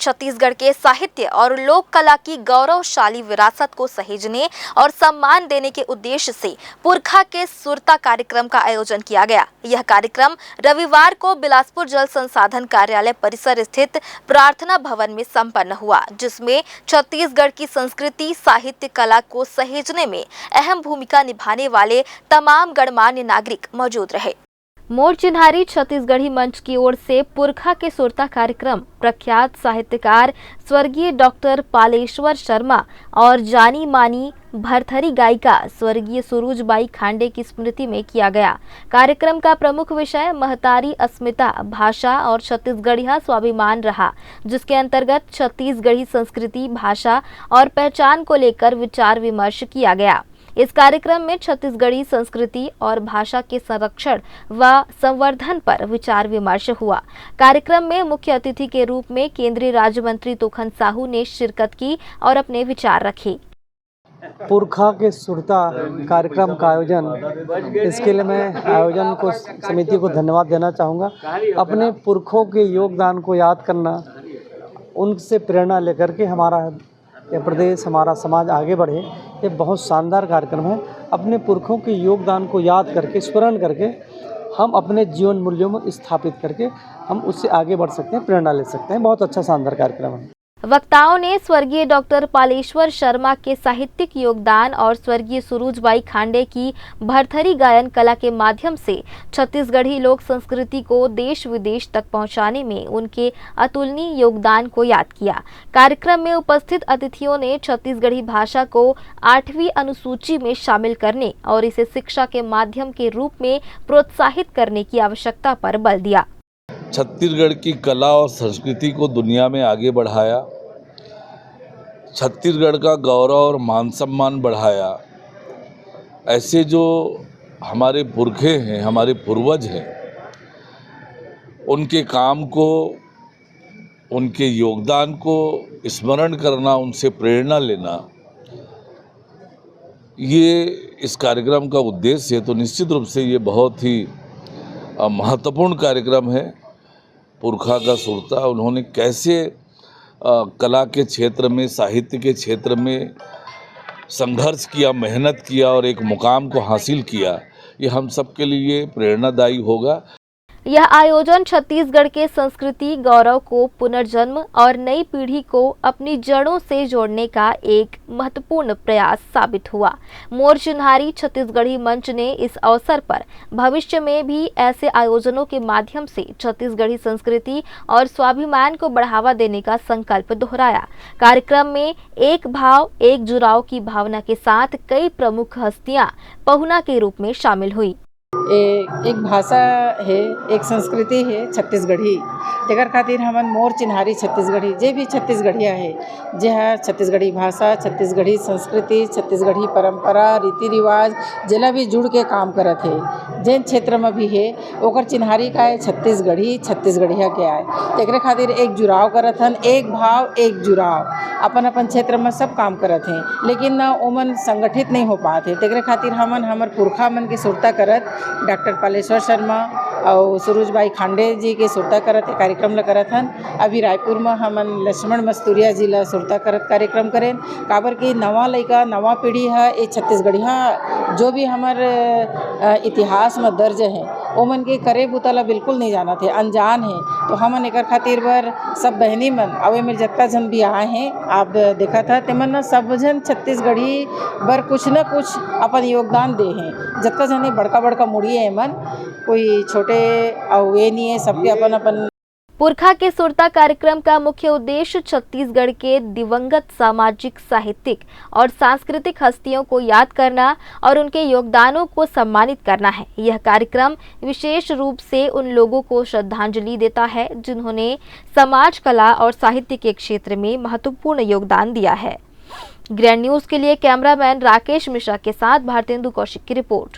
छत्तीसगढ़ के साहित्य और लोक कला की गौरवशाली विरासत को सहेजने और सम्मान देने के उद्देश्य से पुरखा के सुरता कार्यक्रम का आयोजन किया गया। यह कार्यक्रम रविवार को बिलासपुर जल संसाधन कार्यालय परिसर स्थित प्रार्थना भवन में संपन्न हुआ, जिसमें छत्तीसगढ़ की संस्कृति, साहित्य, कला को सहेजने में अहम भूमिका निभाने वाले तमाम गणमान्य नागरिक मौजूद रहे। मोर चिन्हारी छत्तीसगढ़ी मंच की ओर से पुरखा के सुरता कार्यक्रम प्रख्यात साहित्यकार स्वर्गीय डॉक्टर पालेश्वर शर्मा और जानी मानी भरथरी गायिका स्वर्गीय सुरुजबाई खांडे की स्मृति में किया गया। कार्यक्रम का प्रमुख विषय महतारी अस्मिता, भाषा और छत्तीसगढ़िया स्वाभिमान रहा, जिसके अंतर्गत छत्तीसगढ़ी संस्कृति, भाषा और पहचान को लेकर विचार विमर्श किया गया। इस कार्यक्रम में छत्तीसगढ़ी संस्कृति और भाषा के संरक्षण व संवर्धन पर विचार विमर्श हुआ। कार्यक्रम में मुख्य अतिथि के रूप में केंद्रीय राज्य मंत्री तोखन साहू ने शिरकत की और अपने विचार रखे। पुरखा के सुरता कार्यक्रम का आयोजन, इसके लिए मैं आयोजन को समिति को धन्यवाद देना चाहूँगा। अपने पुरखों के योगदान को याद करना, उनसे प्रेरणा लेकर के हमारा ये प्रदेश, हमारा समाज आगे बढ़े, ये बहुत शानदार कार्यक्रम है। अपने पुरखों के योगदान को याद करके, स्मरण करके हम अपने जीवन मूल्यों में स्थापित करके हम उससे आगे बढ़ सकते हैं, प्रेरणा ले सकते हैं। बहुत अच्छा शानदार कार्यक्रम है। वक्ताओं ने स्वर्गीय डॉक्टर पालेश्वर शर्मा के साहित्यिक योगदान और स्वर्गीय सुरुजबाई खांडे की भरथरी गायन कला के माध्यम से छत्तीसगढ़ी लोक संस्कृति को देश विदेश तक पहुंचाने में उनके अतुलनीय योगदान को याद किया। कार्यक्रम में उपस्थित अतिथियों ने छत्तीसगढ़ी भाषा को 8वीं अनुसूची में शामिल करने और इसे शिक्षा के माध्यम के रूप में प्रोत्साहित करने की आवश्यकता पर बल दिया। छत्तीसगढ़ की कला और संस्कृति को दुनिया में आगे बढ़ाया, छत्तीसगढ़ का गौरव और मान सम्मान बढ़ाया। ऐसे जो हमारे पुरखे हैं, हमारे पूर्वज हैं, उनके काम को, उनके योगदान को स्मरण करना, उनसे प्रेरणा लेना, ये इस कार्यक्रम का उद्देश्य है। तो निश्चित रूप से ये बहुत ही महत्वपूर्ण कार्यक्रम है। पुरखा का सुरता, उन्होंने कैसे कला के क्षेत्र में, साहित्य के क्षेत्र में संघर्ष किया, मेहनत किया और एक मुकाम को हासिल किया, ये हम सब के लिए प्रेरणादायी होगा। यह आयोजन छत्तीसगढ़ के संस्कृति, गौरव को पुनर्जन्म और नई पीढ़ी को अपनी जड़ों से जोड़ने का एक महत्वपूर्ण प्रयास साबित हुआ। मोर चिन्हारी छत्तीसगढ़ी मंच ने इस अवसर पर भविष्य में भी ऐसे आयोजनों के माध्यम से छत्तीसगढ़ी संस्कृति और स्वाभिमान को बढ़ावा देने का संकल्प दोहराया। कार्यक्रम में एक भाव, एक जुड़ाव की भावना के साथ कई प्रमुख हस्तियां पहुना के रूप में शामिल हुई। एक भाषा है, एक संस्कृति है छत्तीसगढ़ी, तेकर खातिर हमन मोर चिन्हारी छत्तीसगढ़ी जे भी छत्तीसगढ़िया है, जे है छत्तीसगढ़ी भाषा, छत्तीसगढ़ी संस्कृति, छत्तीसगढ़ी परंपरा, रीति रिवाज जेला भी जुड़ के काम करत है। जेन क्षेत्र में भी है ओकर चिन्हारी का है छत्तीसगढ़ी, छत्तीसगढ़िया के आए, तेकरे खातिर एक जुड़ाव करत हन, एक भाव, एक जुड़ाव। अपन अपन क्षेत्र में सब काम करत हैं, लेकिन ओमन संगठित नहीं हो पाते हैं। तेकरे खातिर हमन हमर पुरखा मन के सुरता करत, डॉक्टर पालेश्वर शर्मा और सुरुजबाई खांडे जी के सुरता करत कार्यक्रम ला करत हन। अभी रायपुर में हमन लक्ष्मण मस्तूरिया जी ला सुरता करत कार्यक्रम करें, काबर की नवा लड़का, नवा पीढ़ी है ये छत्तीसगढ़िया जो भी हमार इतिहास में दर्ज है ओमन के करे बुतला बिल्कुल नहीं जाना थे, अनजान है। तो हमन एक खातिर बर सब बहनी मन अवे में जत्ता जन भी आए हैं, आप देखा था तेमन सब जन छत्तीसगढ़ी बर कुछ न कुछ अपन योगदान दे हैं। जत्ता जन बड़का बड़का मुड़ी है मन, कोई छोटे और ये नहीं है, सबके अपन अपन। पुरखा के सुरता कार्यक्रम का मुख्य उद्देश्य छत्तीसगढ़ के दिवंगत सामाजिक, साहित्यिक और सांस्कृतिक हस्तियों को याद करना और उनके योगदानों को सम्मानित करना है। यह कार्यक्रम विशेष रूप से उन लोगों को श्रद्धांजलि देता है जिन्होंने समाज, कला और साहित्य के क्षेत्र में महत्वपूर्ण योगदान दिया है। ग्रैंड न्यूज़ के लिए कैमरामैन राकेश मिश्रा के साथ भारतेंदु कौशिक की रिपोर्ट।